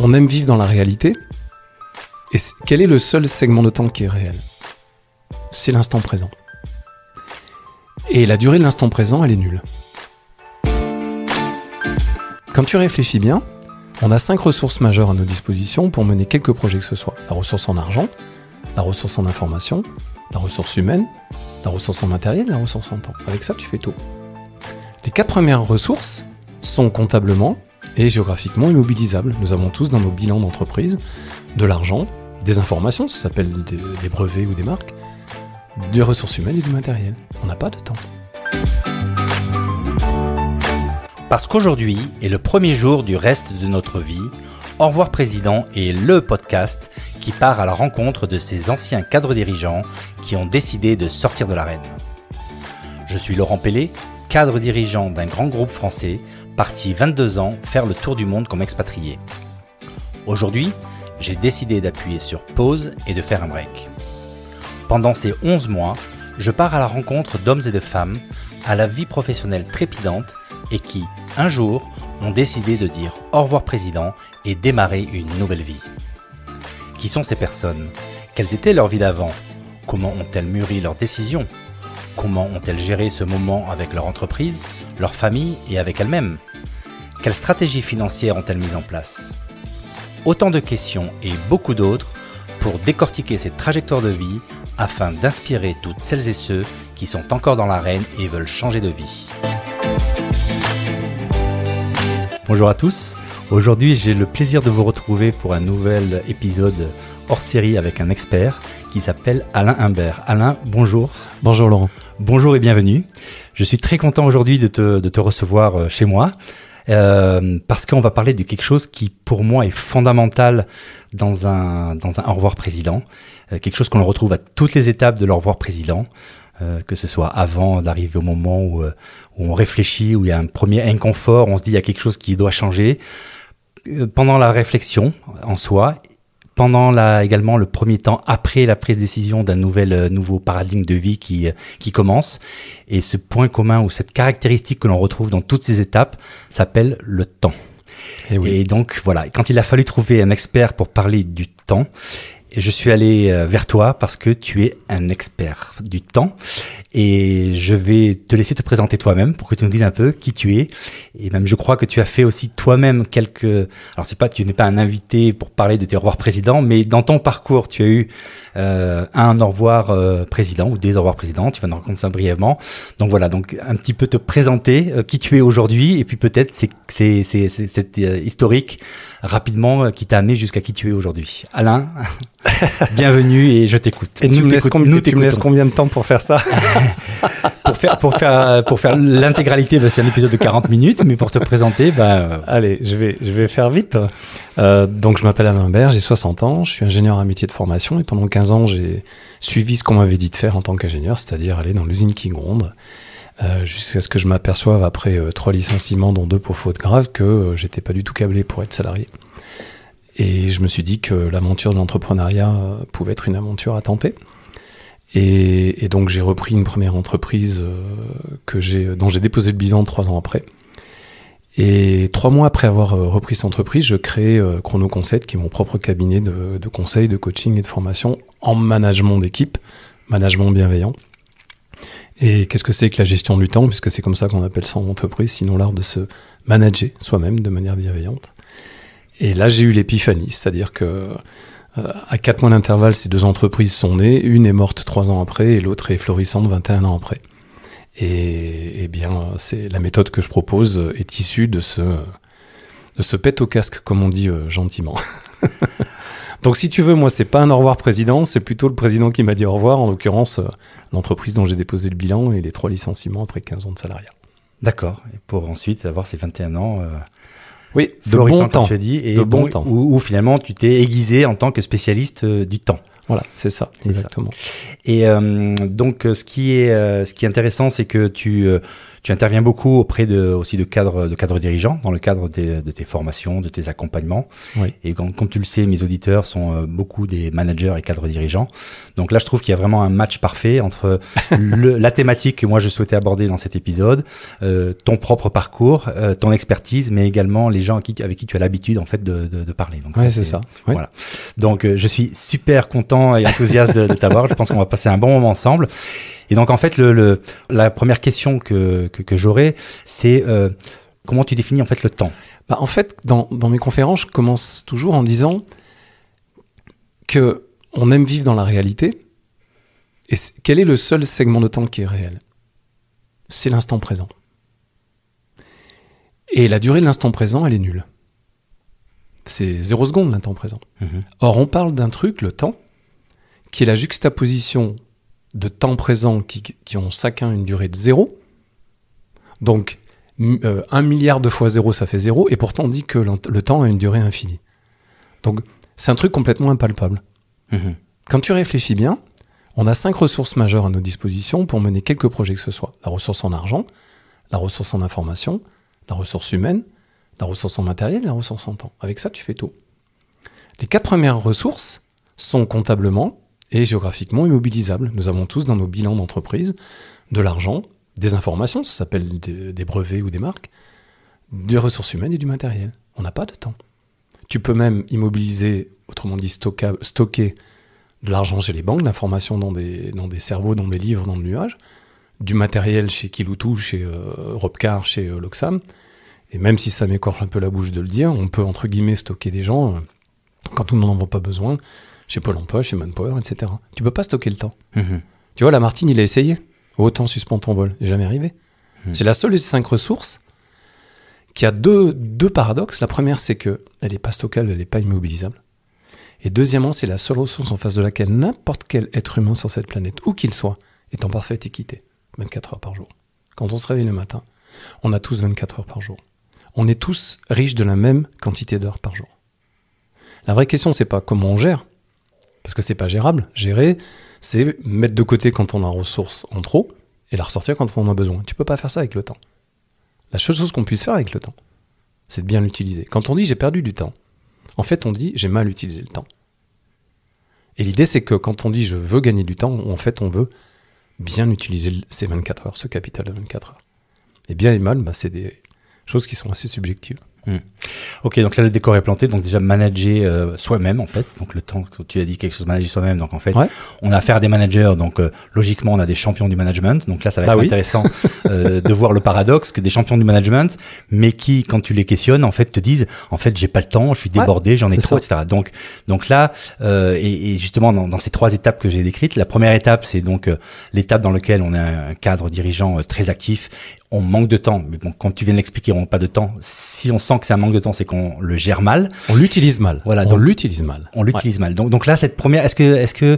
on aime vivre dans la réalité. Et quel est le seul segment de temps qui est réel? C'est l'instant présent. Et la durée de l'instant présent, elle est nulle. Quand tu réfléchis bien, on a 5 ressources majeures à nos dispositions pour mener quelque projet que ce soit. La ressource en argent, la ressource en information, la ressource humaine, la ressource en matériel, la ressource en temps. Avec ça, tu fais tout. Les 4 premières ressources sont comptablement et géographiquement immobilisables. Nous avons tous dans nos bilans d'entreprise de l'argent, des informations, ça s'appelle des brevets ou des marques, des ressources humaines et du matériel. On n'a pas de temps. Parce qu'aujourd'hui est le premier jour du reste de notre vie, Au revoir Président est le podcast qui part à la rencontre de ces anciens cadres dirigeants qui ont décidé de sortir de l'arène. Je suis Laurent Pellet, cadre dirigeant d'un grand groupe français, parti 22 ans faire le tour du monde comme expatrié. Aujourd'hui, j'ai décidé d'appuyer sur pause et de faire un break. Pendant ces 11 mois, je pars à la rencontre d'hommes et de femmes à la vie professionnelle trépidante et qui, un jour, ont décidé de dire au revoir Président et démarrer une nouvelle vie. Qui sont ces personnes? Quelles étaient leurs vies d'avant? Comment ont-elles mûri leurs décisions? Comment ont-elles géré ce moment avec leur entreprise, leur famille et avec elles-mêmes? Quelles stratégies financières ont-elles mises en place? Autant de questions et beaucoup d'autres pour décortiquer ces trajectoires de vie afin d'inspirer toutes celles et ceux qui sont encore dans l'arène et veulent changer de vie. Bonjour à tous, aujourd'hui j'ai le plaisir de vous retrouver pour un nouvel épisode hors série avec un expert qui s'appelle Alain Humbert. Alain, bonjour. Bonjour Laurent. Bonjour et bienvenue. Je suis très content aujourd'hui de te recevoir chez moi parce qu'on va parler de quelque chose qui pour moi est fondamental dans un au revoir président, quelque chose qu'on retrouve à toutes les étapes de l'au revoir président. Que ce soit avant d'arriver au moment où on réfléchit, où il y a un premier inconfort, on se dit il y a quelque chose qui doit changer. Pendant la réflexion en soi, pendant également le premier temps après la prise de décision d'un nouveau paradigme de vie qui commence. Et ce point commun ou cette caractéristique que l'on retrouve dans toutes ces étapes s'appelle le temps. Et donc voilà, quand il a fallu trouver un expert pour parler du temps, je suis allé vers toi parce que tu es un expert du temps et je vais te laisser te présenter toi-même pour que tu nous dises un peu qui tu es. Et même je crois que tu as fait aussi toi-même alors tu n'es pas un invité pour parler de tes au revoir présidents, mais dans ton parcours tu as eu un au revoir président ou des au revoir présidents, tu vas nous raconter ça brièvement. Donc voilà, donc un petit peu te présenter qui tu es aujourd'hui et puis peut-être c'est cette historique rapidement qui t'a amené jusqu'à qui tu es aujourd'hui. Alain, bienvenue et je t'écoute. Et tu me laisses combien de temps pour faire ça? pour faire l'intégralité, c'est un épisode de 40 minutes, mais pour te présenter, Allez, je vais faire vite. Donc je m'appelle Alain Humbert, j'ai 60 ans, je suis ingénieur à métier de formation et pendant 15 ans j'ai suivi ce qu'on m'avait dit de faire en tant qu'ingénieur, c'est-à-dire aller dans l'usine qui gronde, jusqu'à ce que je m'aperçoive après 3 licenciements dont 2 pour faute grave que j'étais pas du tout câblé pour être salarié. Et je me suis dit que l'aventure de l'entrepreneuriat pouvait être une aventure à tenter. Et donc j'ai repris une première entreprise dont j'ai déposé le bilan 3 ans après. Et 3 mois après avoir repris cette entreprise, je crée Chrono Concept, qui est mon propre cabinet de conseil, de coaching et de formation en management d'équipe, management bienveillant. Et qu'est-ce que c'est que la gestion du temps, puisque c'est comme ça qu'on appelle ça en entreprise, sinon l'art de se manager soi-même de manière bienveillante. Et là, j'ai eu l'épiphanie, c'est-à-dire que à 4 mois d'intervalle, ces 2 entreprises sont nées, une est morte 3 ans après et l'autre est florissante 21 ans après. Et bien, c'est la méthode que je propose est issue de ce pet au casque, comme on dit gentiment. Donc si tu veux, moi, c'est pas un au revoir président, c'est plutôt le président qui m'a dit au revoir, en l'occurrence l'entreprise dont j'ai déposé le bilan et les 3 licenciements après 15 ans de salariat. D'accord, et pour ensuite avoir ces 21 ans... Oui, de bon temps. Tu as dit, et de bon temps. Où finalement tu t'es aiguisé en tant que spécialiste du temps. Voilà, c'est ça, exactement. Et donc, ce qui est intéressant, c'est que tu interviens beaucoup auprès aussi de cadres dirigeants dans le cadre de tes formations, de tes accompagnements. Oui. Et comme tu le sais, mes auditeurs sont beaucoup des managers et cadres dirigeants. Donc là, je trouve qu'il y a vraiment un match parfait entre la thématique que moi je souhaitais aborder dans cet épisode, ton propre parcours, ton expertise, mais également les gens avec qui tu as l'habitude en fait de parler. Donc Oui, c'est ça. Oui. Voilà. Donc je suis super content et enthousiaste de t'avoir. Je pense qu'on va passer un bon moment ensemble. Et donc, en fait, la première question que j'aurais, c'est comment tu définis en fait le temps? En fait, dans mes conférences, je commence toujours en disant qu'on aime vivre dans la réalité. Et quel est le seul segment de temps qui est réel? C'est l'instant présent. Et la durée de l'instant présent, elle est nulle. C'est 0 seconde, l'instant présent. Or, on parle d'un truc, le temps, qui est la juxtaposition de temps présent qui ont chacun une durée de 0. Donc, 1 milliard de fois 0, ça fait 0. Et pourtant, on dit que le temps a une durée infinie. Donc, c'est un truc complètement impalpable. Quand tu réfléchis bien, on a 5 ressources majeures à nos dispositions pour mener quelques projets que ce soit. La ressource en argent, la ressource en information, la ressource humaine, la ressource en matériel, la ressource en temps. Avec ça, tu fais tout. Les 4 premières ressources sont comptablement et géographiquement immobilisables. Nous avons tous dans nos bilans d'entreprise de l'argent, des informations, ça s'appelle des brevets ou des marques, des ressources humaines et du matériel. On n'a pas de temps. Tu peux même immobiliser, autrement dit stocker de l'argent chez les banques, l'information dans des cerveaux, dans des livres, dans le nuage, du matériel chez Kiloutou, chez Robcar, chez Loxam. Et même si ça m'écorche un peu la bouche de le dire, on peut entre guillemets stocker des gens quand tout le monde n'en a pas besoin, chez Pôle emploi, chez Manpower, etc. Tu peux pas stocker le temps. Tu vois, Lamartine, il a essayé. Autant suspend ton vol. Il n'est jamais arrivé. C'est la seule des 5 ressources qui a deux paradoxes. La première, c'est qu'elle n'est pas stockable, elle n'est pas immobilisable. Et deuxièmement, c'est la seule ressource en face de laquelle n'importe quel être humain sur cette planète, où qu'il soit, est en parfaite équité. 24 heures par jour. Quand on se réveille le matin, on a tous 24 heures par jour. On est tous riches de la même quantité d'heures par jour. La vraie question, c'est pas comment on gère, parce que c'est pas gérable. Gérer, c'est mettre de côté quand on a ressources en trop et la ressortir quand on en a besoin. Tu peux pas faire ça avec le temps. La seule chose qu'on puisse faire avec le temps, c'est de bien l'utiliser. Quand on dit j'ai perdu du temps, en fait on dit j'ai mal utilisé le temps. Et l'idée c'est que quand on dit je veux gagner du temps, en fait on veut bien utiliser ces 24 heures, ce capital de 24 heures. Et bien et mal, c'est des choses qui sont assez subjectives. Ok, donc là le décor est planté, donc déjà manager soi-même en fait, donc le temps, tu as dit quelque chose, manager soi-même, donc en fait on a affaire à des managers, donc logiquement on a des champions du management, donc là ça va être intéressant de voir le paradoxe que des champions du management, mais qui quand tu les questionnes en fait te disent en fait j'ai pas le temps, je suis débordé, j'en ai trop, etc. Donc là et justement dans ces 3 étapes que j'ai décrites, la première étape c'est donc l'étape dans laquelle on a un cadre dirigeant très actif. On manque de temps, mais bon, comme tu viens de l'expliquer, on manque pas de temps. Si on sent que c'est un manque de temps, c'est qu'on le gère mal. On l'utilise mal. Voilà, on l'utilise mal. On l'utilise mal. Donc là, cette première, est-ce que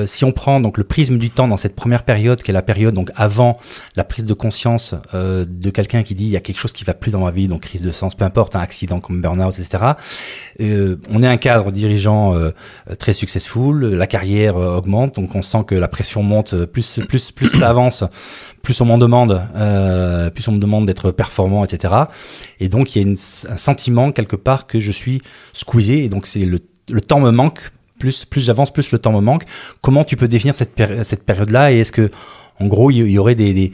si on prend donc le prisme du temps dans cette première période, qui est la période donc avant la prise de conscience de quelqu'un qui dit il y a quelque chose qui va plus dans ma vie, donc crise de sens, peu importe, un accident comme burn-out, etc. On est un cadre dirigeant très successful, la carrière augmente, donc on sent que la pression monte, plus ça avance, plus on m'en demande. Plus on me demande d'être performant, etc. Et donc, il y a un sentiment quelque part que je suis squeezé. Et donc, c'est le temps me manque. Plus j'avance, plus le temps me manque. Comment tu peux définir cette période-là? Et est-ce que, en gros, il y aurait des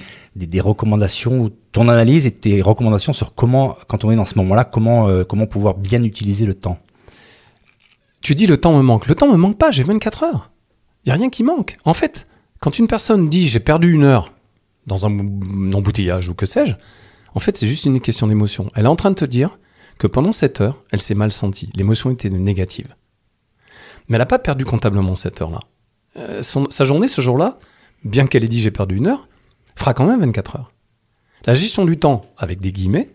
recommandations, ton analyse et tes recommandations sur comment, quand on est dans ce moment-là, comment pouvoir bien utiliser le temps? Tu dis le temps me manque. Le temps me manque pas, j'ai 24 heures. Il n'y a rien qui manque. En fait, quand une personne dit j'ai perdu 1 heure, dans un embouteillage ou que sais-je, en fait, c'est juste une question d'émotion. Elle est en train de te dire que pendant 7 heures, elle s'est mal sentie. L'émotion était négative. Mais elle n'a pas perdu comptablement cette heure-là. Sa journée, ce jour-là, bien qu'elle ait dit j'ai perdu 1 heure, fera quand même 24 heures. La gestion du temps, avec des guillemets,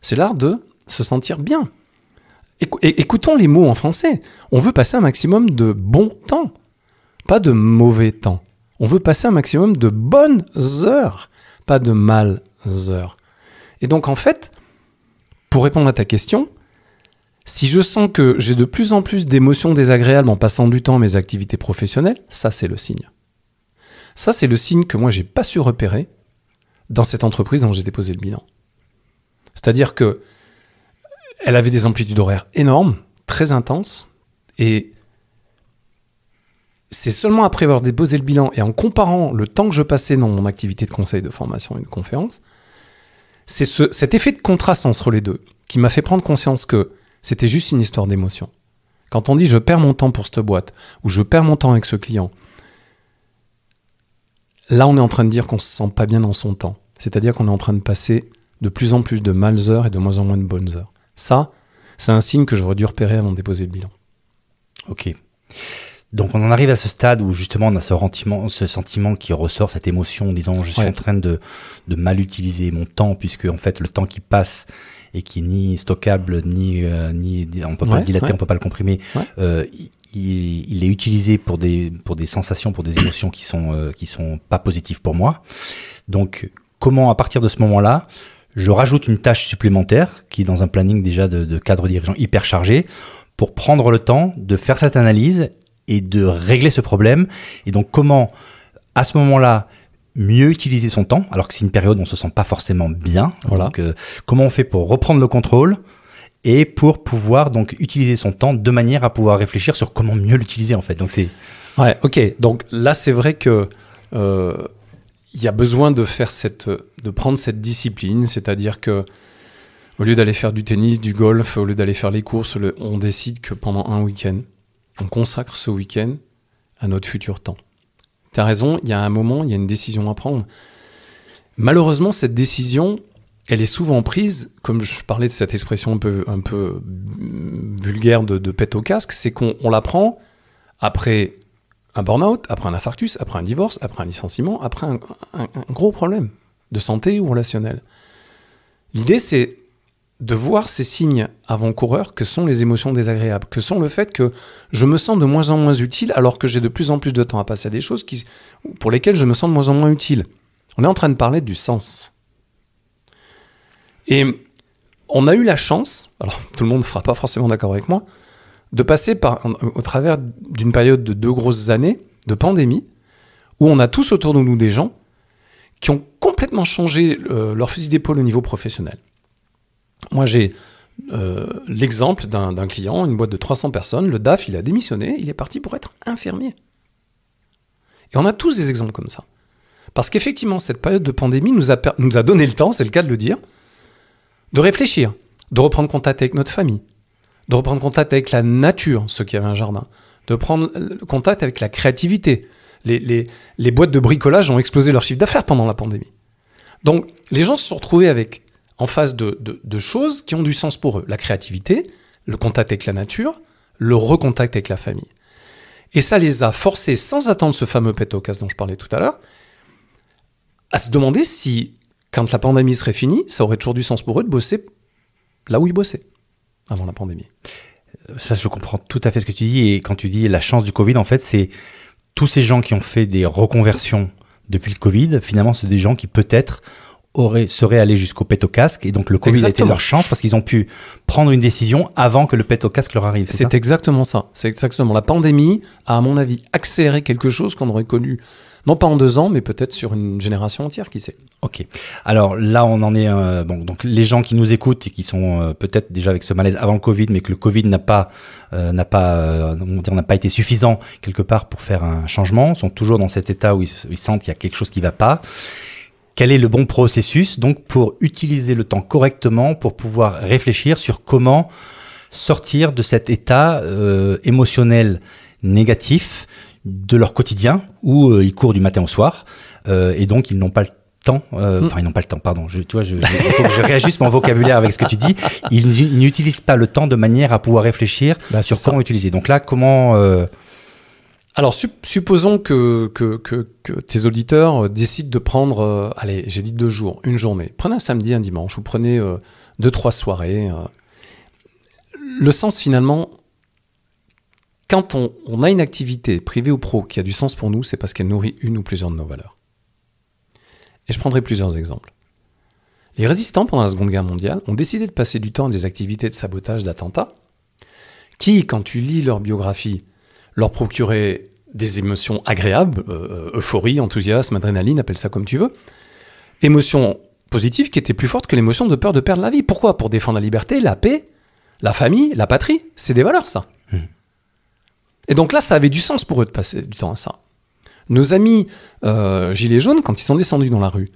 c'est l'art de se sentir bien. Écoutons les mots en français. On veut passer un maximum de bon temps, pas de mauvais temps. On veut passer un maximum de bonnes heures, pas de mal heures. Et donc, en fait, pour répondre à ta question, Si je sens que j'ai de plus en plus d'émotions désagréables en passant du temps à mes activités professionnelles, ça c'est le signe. Ça c'est le signe que moi j'ai pas su repérer dans cette entreprise dont j'ai déposé le bilan. C'est-à-dire que elle avait des amplitudes horaires énormes, très intenses, et c'est seulement après avoir déposé le bilan et en comparant le temps que je passais dans mon activité de conseil, de formation et de conférence, c'est cet effet de contraste entre les deux qui m'a fait prendre conscience que c'était juste une histoire d'émotion. Quand on dit je perds mon temps pour cette boîte ou je perds mon temps avec ce client, là on est en train de dire qu'on se sent pas bien dans son temps. C'est-à-dire qu'on est en train de passer de plus en plus de mâles heures et de moins en moins de bonnes heures. Ça, c'est un signe que j'aurais dû repérer avant de déposer le bilan. Ok. Donc on en arrive à ce stade où justement on a ce sentiment qui ressort, cette émotion en disant je suis en train de mal utiliser mon temps, puisque en fait le temps qui passe et qui est ni stockable, ni on peut pas le dilater, on peut pas le comprimer, il est utilisé pour des sensations, pour des émotions qui sont pas positives pour moi. Donc comment à partir de ce moment-là, je rajoute une tâche supplémentaire qui est dans un planning déjà de cadre dirigeant hyper chargé pour prendre le temps de faire cette analyse et de régler ce problème. Et donc, comment, à ce moment-là, mieux utiliser son temps, alors que c'est une période où on ne se sent pas forcément bien. Voilà. Donc, comment on fait pour reprendre le contrôle et pour pouvoir donc utiliser son temps de manière à pouvoir réfléchir sur comment mieux l'utiliser, en fait. Donc, c'est... Ouais, ok. Donc là, c'est vrai que il y a besoin de faire de prendre cette discipline, c'est-à-dire que au lieu d'aller faire du tennis, du golf, au lieu d'aller faire les courses, on décide que pendant un week-end, on consacre ce week-end à notre futur temps. Tu as raison, il y a un moment, il y a une décision à prendre. Malheureusement, cette décision, elle est souvent prise, comme je parlais de cette expression un peu vulgaire de pète au casque, c'est qu'on la prend après un burn-out, après un infarctus, après un divorce, après un licenciement, après un gros problème de santé ou relationnel. L'idée, c'est de voir ces signes avant-coureurs que sont les émotions désagréables, que sont le fait que je me sens de moins en moins utile alors que j'ai de plus en plus de temps à passer à des choses pour lesquelles je me sens de moins en moins utile. On est en train de parler du sens. Et on a eu la chance, alors tout le monde ne sera pas forcément d'accord avec moi, de passer au travers d'une période de 2 grosses années de pandémie où on a tous autour de nous des gens qui ont complètement changé leur fusil d'épaule au niveau professionnel. Moi, j'ai l'exemple d'un client, une boîte de 300 personnes, le DAF, il a démissionné, il est parti pour être infirmier. Et on a tous des exemples comme ça. Parce qu'effectivement, cette période de pandémie nous a donné le temps, c'est le cas de le dire, de réfléchir, de reprendre contact avec notre famille, de reprendre contact avec la nature, ceux qui avaient un jardin, de prendre contact avec la créativité. Les boîtes de bricolage ont explosé leur chiffre d'affaires pendant la pandémie. Donc, les gens se sont retrouvés en face de choses qui ont du sens pour eux. La créativité, le contact avec la nature, le recontact avec la famille. Et ça les a forcés, sans attendre ce fameux pète au casque dont je parlais tout à l'heure, à se demander si, quand la pandémie serait finie, ça aurait toujours du sens pour eux de bosser là où ils bossaient, avant la pandémie. Ça, je comprends tout à fait ce que tu dis. Et quand tu dis la chance du Covid, en fait, c'est tous ces gens qui ont fait des reconversions depuis le Covid, finalement, c'est des gens qui peut-être seraient allés jusqu'au pète au casque, et donc le Covid a été leur chance parce qu'ils ont pu prendre une décision avant que le pète au casque leur arrive. C'est exactement ça. C'est exactement. La pandémie a, à mon avis, accéléré quelque chose qu'on aurait connu, non pas en 2 ans, mais peut-être sur une génération entière, qui sait. Ok. Alors là, on en est... donc les gens qui nous écoutent et qui sont peut-être déjà avec ce malaise avant le Covid, mais que le Covid n'a pas été suffisant quelque part pour faire un changement, sont toujours dans cet état où ils sentent qu'il y a quelque chose qui ne va pas. Quel est le bon processus donc pour utiliser le temps correctement, pour pouvoir réfléchir sur comment sortir de cet état émotionnel négatif de leur quotidien où ils courent du matin au soir et donc ils n'ont pas le temps, ils n'ont pas le temps, pardon, il faut que je réajuste mon vocabulaire avec ce que tu dis. Ils n'utilisent pas le temps de manière à pouvoir réfléchir sur comment utiliser. Donc là, comment... Alors, supposons que tes auditeurs décident de prendre, allez, j'ai dit 2 jours, une journée. Prenez un samedi, un dimanche, ou prenez 2-3 soirées. Le sens, finalement, quand on a une activité, privée ou pro, qui a du sens pour nous, c'est parce qu'elle nourrit une ou plusieurs de nos valeurs. Et je prendrai plusieurs exemples. Les résistants, pendant la Seconde Guerre mondiale, ont décidé de passer du temps à des activités de sabotage, d'attentats, qui, quand tu lis leur biographie, leur procuraient des émotions agréables, euphorie, enthousiasme, adrénaline, appelle ça comme tu veux, émotions positives qui étaient plus fortes que l'émotion de peur de perdre la vie. Pourquoi? Pour défendre la liberté, la paix, la famille, la patrie. C'est des valeurs, ça. Et donc là, ça avait du sens pour eux de passer du temps à ça. Nos amis gilets jaunes, quand ils sont descendus dans la rue,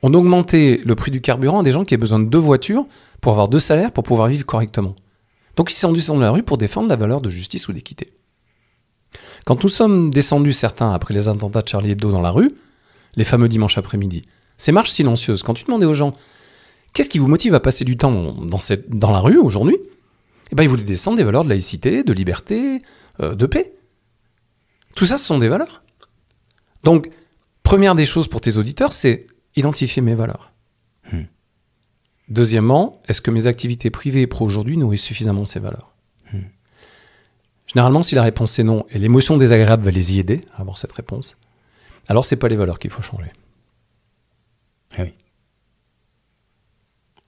ont augmenté le prix du carburant à des gens qui avaient besoin de 2 voitures pour avoir 2 salaires, pour pouvoir vivre correctement. Donc ils sont descendus dans la rue pour défendre la valeur de justice ou d'équité. Quand nous sommes descendus, certains, après les attentats de Charlie Hebdo dans la rue, les fameux dimanches après-midi, ces marches silencieuses, quand tu demandais aux gens « Qu'est-ce qui vous motive à passer du temps dans la rue aujourd'hui ?» Eh bien, ils voulaient descendre des valeurs de laïcité, de liberté, de paix. Tout ça, ce sont des valeurs. Donc, première des choses pour tes auditeurs, c'est identifier mes valeurs. Deuxièmement, est-ce que mes activités privées et pro aujourd'hui nourrissent suffisamment ces valeurs? Généralement, si la réponse est non, et l'émotion désagréable va les y aider à avoir cette réponse, alors c'est pas les valeurs qu'il faut changer. Ah oui.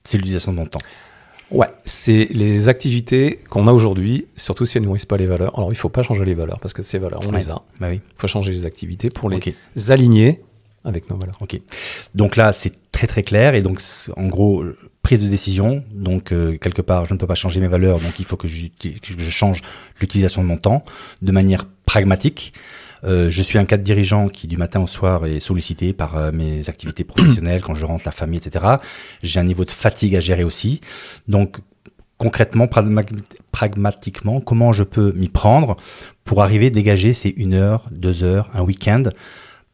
C'est l'utilisation de mon temps. Ouais, c'est les activités qu'on a aujourd'hui, surtout si elles ne nourrissent pas les valeurs. Alors, il ne faut pas changer les valeurs, parce que ces valeurs, on les a. Bah oui. Il faut changer les activités pour les aligner avec nos valeurs. Ok. Donc là, c'est très très clair. Et donc, en gros, prise de décision. Donc, quelque part, je ne peux pas changer mes valeurs. Donc, il faut que je change l'utilisation de mon temps de manière pragmatique. Je suis un cadre dirigeant qui, du matin au soir, est sollicité par mes activités professionnelles, quand je rentre, la famille, etc. J'ai un niveau de fatigue à gérer aussi. Donc, concrètement, pragmatiquement, comment je peux m'y prendre pour arriver à dégager ces 1 heure, 2 heures, un week-end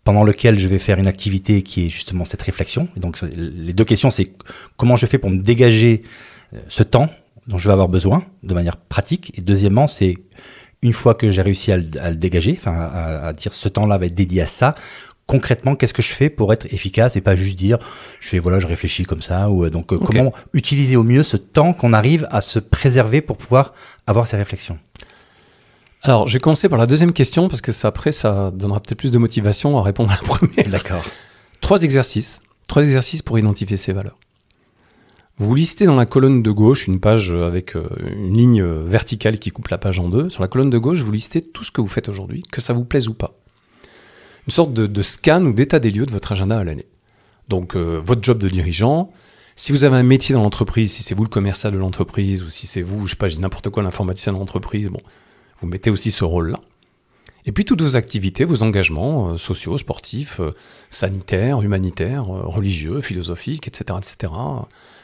pendant lequel je vais faire une activité qui est justement cette réflexion. Et donc, les 2 questions, c'est comment je fais pour me dégager ce temps dont je vais avoir besoin de manière pratique. Et deuxièmement, c'est une fois que j'ai réussi à le dégager, enfin à dire ce temps-là va être dédié à ça, concrètement, qu'est-ce que je fais pour être efficace et pas juste dire je réfléchis comme ça ou donc comment utiliser au mieux ce temps qu'on arrive à se préserver pour pouvoir avoir ces réflexions. Alors, je vais commencer par la deuxième question parce que ça donnera peut-être plus de motivation à répondre à la première. D'accord. 3 exercices pour identifier ces valeurs. Vous listez dans la colonne de gauche une page avec une ligne verticale qui coupe la page en 2. Sur la colonne de gauche, vous listez tout ce que vous faites aujourd'hui, que ça vous plaise ou pas. Une sorte de scan ou d'état des lieux de votre agenda à l'année. Donc, votre job de dirigeant, si vous avez un métier dans l'entreprise, si c'est vous le commercial de l'entreprise, ou si c'est vous, je sais pas, je dis n'importe quoi, l'informaticien de l'entreprise, bon, vous mettez aussi ce rôle-là. Et puis, toutes vos activités, vos engagements sociaux, sportifs, sanitaires, humanitaires, religieux, philosophiques, etc., etc.,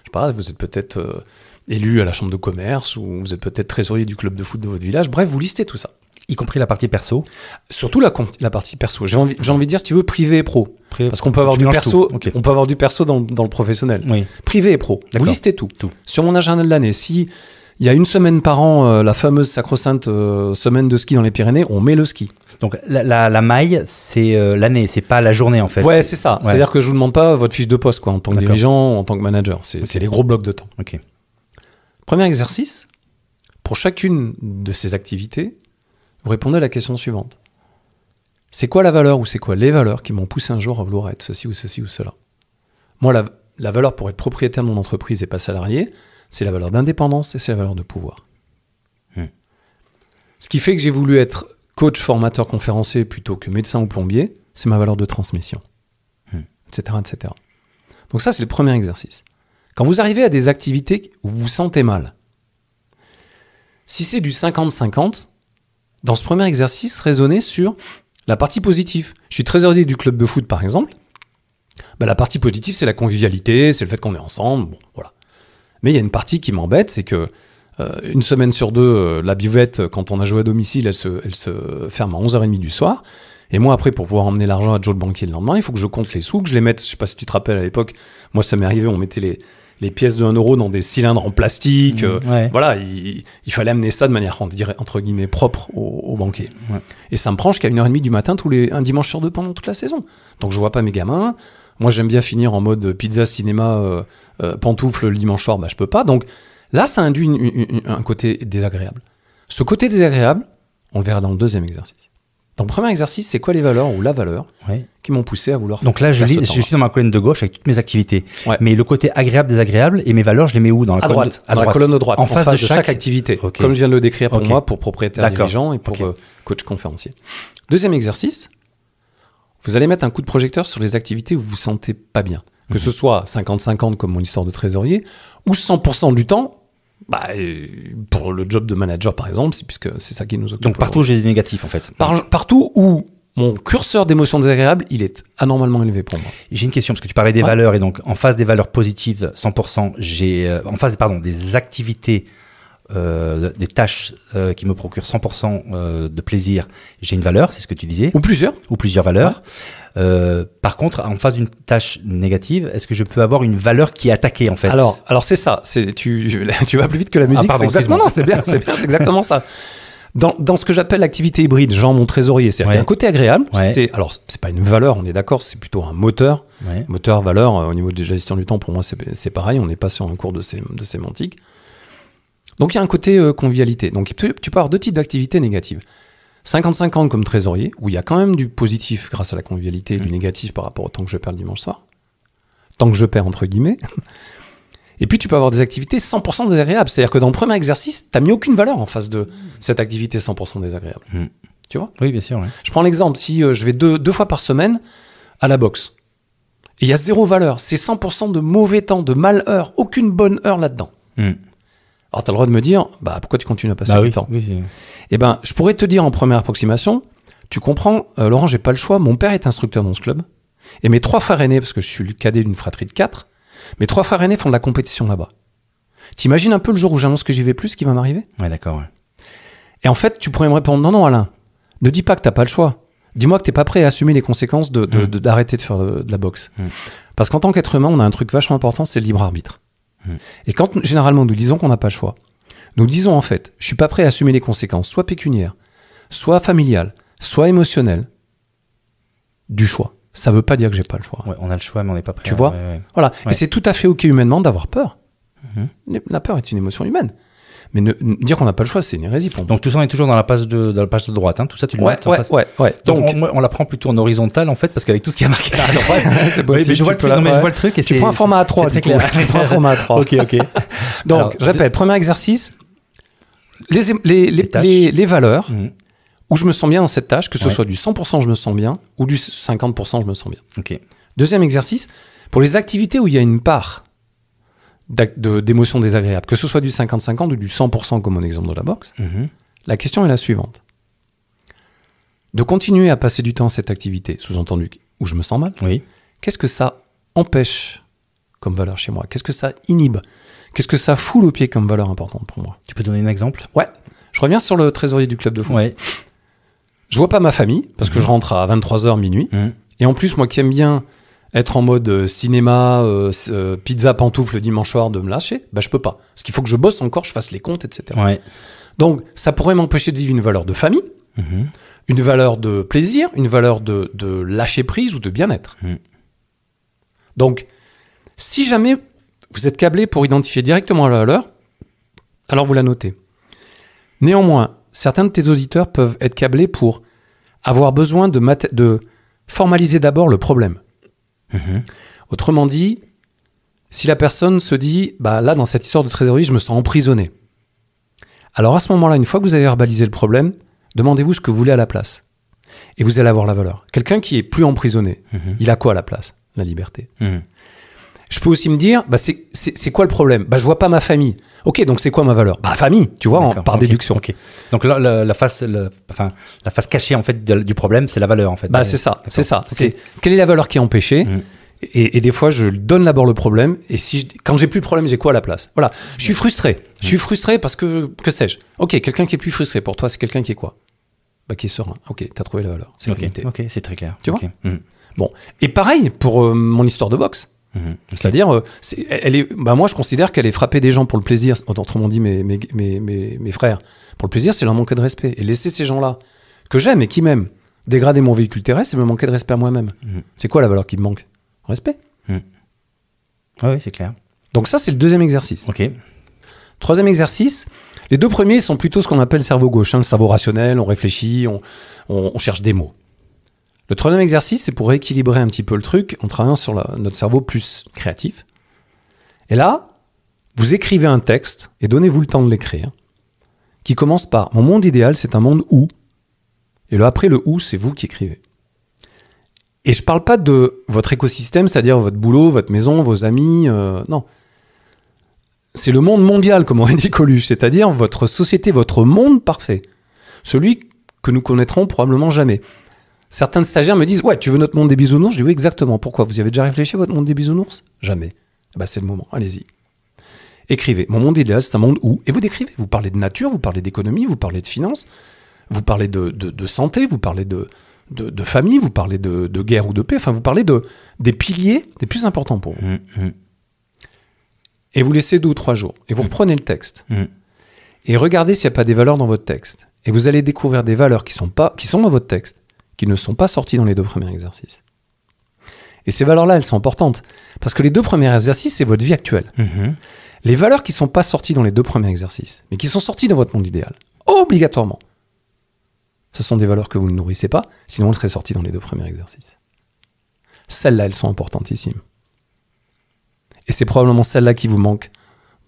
je sais pas, vous êtes peut-être élu à la chambre de commerce ou vous êtes peut-être trésorier du club de foot de votre village. Bref, vous listez tout ça. Y compris la partie perso? Surtout la partie perso. J'ai envie de dire, si tu veux, privé et pro. Parce qu'on peut avoir du perso, on peut avoir du perso dans le professionnel. Oui. Privé et pro. Vous listez tout. Sur mon agenda de l'année, si il y a une semaine par an, la fameuse sacro-sainte semaine de ski dans les Pyrénées, on met le ski. Donc la maille, c'est l'année, c'est pas la journée en fait. Ouais, c'est ça. Ouais. C'est-à-dire que je vous demande pas votre fiche de poste quoi, en tant que dirigeant, en tant que manager. C'est les gros blocs de temps. Ok. Premier exercice, pour chacune de ces activités, vous répondez à la question suivante. C'est quoi la valeur ou c'est quoi les valeurs qui m'ont poussé un jour à vouloir être ceci ou cela? Moi, la valeur pour être propriétaire de mon entreprise et pas salarié, c'est la valeur d'indépendance et c'est la valeur de pouvoir. Ce qui fait que j'ai voulu être coach, formateur, conférencier plutôt que médecin ou plombier, c'est ma valeur de transmission, etc., etc. Donc ça, c'est le premier exercice. Quand vous arrivez à des activités où vous vous sentez mal, si c'est du 50-50, dans ce premier exercice, raisonnez sur la partie positive. Je suis trésorier du club de foot, par exemple. Ben, la partie positive, c'est la convivialité, c'est le fait qu'on est ensemble, bon, voilà. Mais il y a une partie qui m'embête, c'est que une semaine sur 2, la buvette, quand on a joué à domicile, elle se ferme à 11h30 du soir. Et moi, après, pour pouvoir emmener l'argent à Joe le banquier le lendemain, il faut que je compte les sous, que je les mette. Je sais pas si tu te rappelles à l'époque, moi ça m'est arrivé, on mettait les pièces de 1 euro dans des cylindres en plastique. Ouais. Voilà, il fallait amener ça de manière, entre guillemets, propre au banquier. Ouais. Et ça me prend jusqu'à 1h30 du matin, un dimanche sur 2 pendant toute la saison. Donc je vois pas mes gamins. Moi, j'aime bien finir en mode pizza, cinéma, pantoufle le dimanche soir, bah je peux pas. Donc là, ça induit un côté désagréable. Ce côté désagréable, on le verra dans le deuxième exercice. Donc, premier exercice, c'est quoi les valeurs ou la valeur Ouais. qui m'ont poussé à vouloir Donc là, je faire ce suis temps-là. dans ma colonne de gauche avec toutes mes activités. Ouais. Mais le côté agréable, désagréable et mes valeurs, je les mets où dans la À colonne droite, dans la colonne de droite, en face de chaque activité, Ok. comme je viens de le décrire pour Ok. moi, pour propriétaire D'accord. dirigeant et pour Ok. coach conférencier. Deuxième exercice, vous allez mettre un coup de projecteur sur les activités où vous vous sentez pas bien. Que ce soit 50-50 comme mon histoire de trésorier, ou 100% du temps, pour le job de manager par exemple, puisque c'est ça qui nous occupe. Donc partout, j'ai des négatifs en fait. Partout où mon curseur d'émotions désagréables, il est anormalement élevé pour moi. J'ai une question, parce que tu parlais des Ouais. valeurs, et donc en face des valeurs positives, 100%, en face des activités, des tâches qui me procurent 100% de plaisir, j'ai une valeur, c'est ce que tu disais, Ou plusieurs. ou plusieurs valeurs. Par contre, en face d'une tâche négative, est-ce que je peux avoir une valeur qui est attaquée en fait? Alors c'est ça. Tu vas plus vite que la musique. pardon, c'est exactement, excuse-moi. non, c'est bien, c'est exactement ça. Dans ce que j'appelle l'activité hybride, genre mon trésorier, c'est-à-dire qu'il y a un côté agréable. Ouais. C'est pas une valeur, on est d'accord, c'est plutôt un moteur. Ouais. Moteur, valeur, au niveau de la gestion du temps, pour moi, c'est pareil. On n'est pas sur un cours de sémantique. Donc il y a un côté convivialité. Donc tu peux avoir deux types d'activités négatives. 50-50 comme trésorier, où il y a quand même du positif grâce à la convivialité et du négatif par rapport au temps que je perds le dimanche soir. Temps que je perds, entre guillemets. Et puis tu peux avoir des activités 100% désagréables. C'est-à-dire que dans le premier exercice, tu n'as mis aucune valeur en face de cette activité 100% désagréable. Mm. Tu vois? Oui, bien sûr. Ouais. Je prends l'exemple, si je vais deux fois par semaine à la boxe, et il y a zéro valeur, c'est 100% de mauvais temps, de mal-heure, aucune bonne heure là-dedans. Mm. Alors tu as le droit de me dire, pourquoi tu continues à passer Bah du oui, temps? oui, Eh ben, je pourrais te dire en première approximation, tu comprends, Laurent, j'ai pas le choix, mon père est instructeur dans ce club, et mes 3 frères aînés, parce que je suis le cadet d'une fratrie de 4, mes 3 frères aînés font de la compétition là-bas. T'imagines un peu le jour où j'annonce que j'y vais plus, ce qui va m'arriver? Ouais, d'accord. Ouais. Et en fait, tu pourrais me répondre, non, Alain, ne dis pas que t'as pas le choix. Dis-moi que t'es pas prêt à assumer les conséquences d'arrêter de faire de la boxe. Parce qu'en tant qu'être humain, on a un truc vachement important, c'est le libre arbitre. Et quand généralement nous disons qu'on n'a pas le choix, nous disons en fait, je suis pas prêt à assumer les conséquences, soit pécuniaires, soit familiales, soit émotionnelles, du choix. Ça veut pas dire que j'ai pas le choix. Ouais, on a le choix, mais on n'est pas prêt. Tu vois? Ouais. Voilà. Ouais. Et c'est tout à fait ok humainement d'avoir peur. La peur est une émotion humaine. Mais dire qu'on n'a pas le choix, c'est une hérésie pour moi. Donc tout ça, on est toujours dans la page de droite. Hein. Tout ça, tu le notes en face. Ouais. Donc, Donc, on la prend plutôt en horizontal en fait, parce qu'avec tout ce qui est marqué à droite, c'est oui, possible. mais je vois le truc. Non, mais je vois le truc et Tu prends un format A3, c'est du très coup. clair. Tu prends un format A3. Ok. Donc, Alors, je répète, premier exercice, les valeurs Mhm. où je me sens bien dans cette tâche, que ce Ouais. soit du 100% je me sens bien ou du 50% je me sens bien. Ok. Deuxième exercice, pour les activités où il y a une part d'émotions désagréables, que ce soit du 50-50 ou du 100% comme mon exemple de la boxe, Mhm. la question est la suivante. De continuer à passer du temps à cette activité, sous-entendu où je me sens mal, Oui. qu'est-ce que ça empêche comme valeur chez moi? Qu'est-ce que ça inhibe? Qu'est-ce que ça foule au pied comme valeur importante pour moi? Tu peux donner un exemple? Ouais, je reviens sur le trésorier du club de foot. Ouais. Je vois pas ma famille, parce que je rentre à 23h minuit, Mhm. et en plus, moi qui aime bien être en mode cinéma, pizza, pantoufle le dimanche soir de me lâcher, je peux pas. Parce qu'il faut que je bosse encore, je fasse les comptes, etc. Ouais. Donc, ça pourrait m'empêcher de vivre une valeur de famille, Mhm. une valeur de plaisir, une valeur de lâcher prise ou de bien-être. Mhm. Donc, si jamais vous êtes câblé pour identifier directement la valeur, alors vous la notez. Néanmoins, certains de tes auditeurs peuvent être câblés pour avoir besoin de formaliser d'abord le problème. Mhm. Autrement dit, si la personne se dit, là, dans cette histoire de trésorerie, je me sens emprisonné. Alors à ce moment-là, une fois que vous avez verbalisé le problème, demandez-vous ce que vous voulez à la place. Et vous allez avoir la valeur. Quelqu'un qui est plus emprisonné, il a quoi à la place? La liberté. Mhm. Je peux aussi me dire, c'est quoi le problème? Je vois pas ma famille. Ok, donc c'est quoi ma valeur? Famille, tu vois, D'accord, par ok, déduction. ok. Donc là, la face cachée en fait du problème, c'est la valeur en fait. C'est ça, c'est ça. Ok. C'est quelle est la valeur qui est empêchée? Mhm. Et des fois, je donne d'abord le problème. Et quand j'ai plus le problème, j'ai quoi à la place? Voilà. Je suis frustré. Je suis frustré parce que sais-je? Ok, quelqu'un qui est plus frustré pour toi, c'est quelqu'un qui est quoi? Qui est serein. Ok, t'as trouvé la valeur. C'est la vérité. Ok, c'est très clair. Tu vois Ok. Mhm. Bon. Et pareil pour mon histoire de boxe. Mhm. C'est-à-dire, elle est, moi, je considère qu'elle est frapper des gens pour le plaisir. Autrement dit, mes frères, pour le plaisir, c'est leur manquer de respect. Et laisser ces gens-là, que j'aime et qui m'aiment, dégrader mon véhicule terrestre, c'est me manquer de respect à moi-même. Mhm. C'est quoi la valeur qui me manque? Respect. Oui, c'est clair. Donc ça, c'est le deuxième exercice. Ok. Troisième exercice, Les 2 premiers sont plutôt ce qu'on appelle le cerveau gauche, hein, le cerveau rationnel, on réfléchit, on cherche des mots. Le 3e exercice, c'est pour rééquilibrer un petit peu le truc en travaillant sur notre cerveau plus créatif. Et là, vous écrivez un texte, et donnez-vous le temps de l'écrire, qui commence par « Mon monde idéal, c'est un monde où ». Et après le « où », c'est vous qui écrivez. Et je ne parle pas de votre écosystème, c'est-à-dire votre boulot, votre maison, vos amis, non. C'est le monde mondial, comme aurait dit Coluche, c'est-à-dire votre société, votre monde parfait. Celui que nous connaîtrons probablement jamais. Certains stagiaires me disent « Ouais, tu veux notre monde des bisounours ?» Je dis « Oui, exactement. Pourquoi ? Vous y avez déjà réfléchi, votre monde des bisounours ?» Jamais. Bah, c'est le moment. Allez-y. Écrivez. Mon monde idéal, c'est un monde où... Et vous décrivez. Vous parlez de nature, vous parlez d'économie, vous parlez de finance, vous parlez de santé, vous parlez de famille, vous parlez de guerre ou de paix. Enfin, vous parlez des piliers les plus importants pour vous. Et vous laissez 2 ou 3 jours. Et vous reprenez le texte. Et regardez s'il n'y a pas des valeurs dans votre texte. Et vous allez découvrir des valeurs qui sont dans votre texte, qui ne sont pas sorties dans les 2 premiers exercices. Et ces valeurs-là, elles sont importantes. Parce que les 2 premiers exercices, c'est votre vie actuelle. Les valeurs qui ne sont pas sorties dans les 2 premiers exercices, mais qui sont sorties dans votre monde idéal, obligatoirement, ce sont des valeurs que vous ne nourrissez pas, sinon elles seraient sorties dans les 2 premiers exercices. Celles-là, elles sont importantissimes. Et c'est probablement celles-là qui vous manquent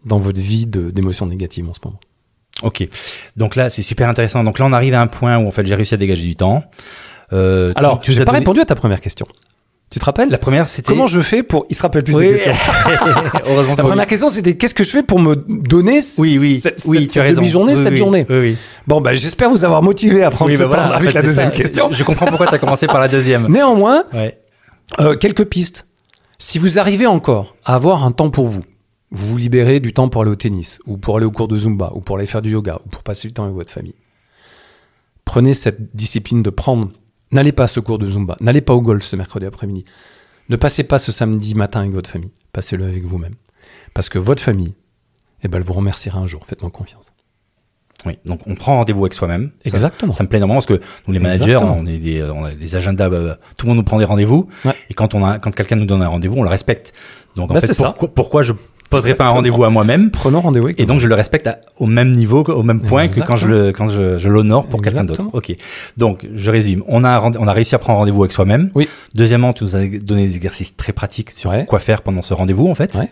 dans votre vie d'émotions négatives en ce moment. Ok, donc là c'est super intéressant. Donc là on arrive à un point où en fait j'ai réussi à dégager du temps. Alors, tu n'as pas répondu à ta première question. Tu te rappelles ? La première c'était... Comment je fais pour... Il se rappelle plus ces questions. Heureusement. La première question c'était qu'est-ce que je fais pour me donner cette demi-journée, cette journée. Oui. Bon, j'espère vous avoir motivé à prendre ce temps avec la deuxième question. Je comprends pourquoi tu as commencé par la deuxième. Néanmoins, quelques pistes. Si vous arrivez encore à avoir un temps pour vous, vous vous libérez du temps pour aller au tennis, ou pour aller au cours de Zumba, ou pour aller faire du yoga, ou pour passer du temps avec votre famille. Prenez cette discipline de prendre... N'allez pas à ce cours de Zumba, n'allez pas au golf ce mercredi après-midi. Ne passez pas ce samedi matin avec votre famille. Passez-le avec vous-même. Parce que votre famille, elle vous remerciera un jour. Faites-moi confiance. Oui, donc on prend rendez-vous avec soi-même. Exactement. Ça me plaît énormément parce que nous, les managers, on a des agendas, tout le monde nous prend des rendez-vous. Ouais. Et quand quelqu'un nous donne un rendez-vous, on le respecte. Donc en fait, pourquoi je poserai pas un rendez-vous à moi-même? Prenons rendez-vous. Et donc je le respecte au même niveau, au même point que quand je l'honore pour quelqu'un d'autre. Ok. Donc je résume. On a réussi à prendre rendez-vous avec soi-même. Oui. Deuxièmement, tu nous as donné des exercices très pratiques sur quoi faire pendant ce rendez-vous en fait. Ouais.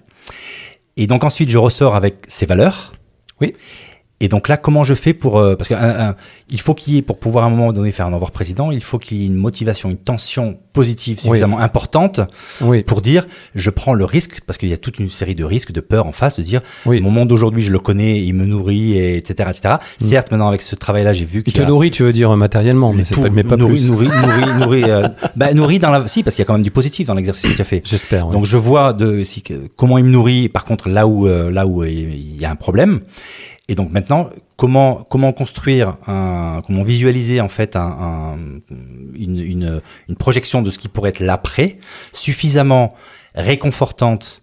Et donc ensuite je ressors avec ces valeurs. Oui. Et donc là, comment je fais pour... parce qu'il faut qu'il y ait, pour pouvoir à un moment donné faire un au revoir président, il faut qu'il y ait une motivation, une tension positive suffisamment importante pour dire, je prends le risque, parce qu'il y a toute une série de risques, de peurs en face, de dire, mon monde d'aujourd'hui, je le connais, il me nourrit, etc. etc. Certes, maintenant, avec ce travail-là, j'ai vu qu'il te nourrit, tu veux dire matériellement, mais pas plus. Nourrit dans la... Si, parce qu'il y a quand même du positif dans l'exercice que tu as fait. J'espère, Donc, je vois comment il me nourrit, par contre, là où il y a un problème. Et donc maintenant, comment construire comment visualiser en fait une projection de ce qui pourrait être l'après, suffisamment réconfortante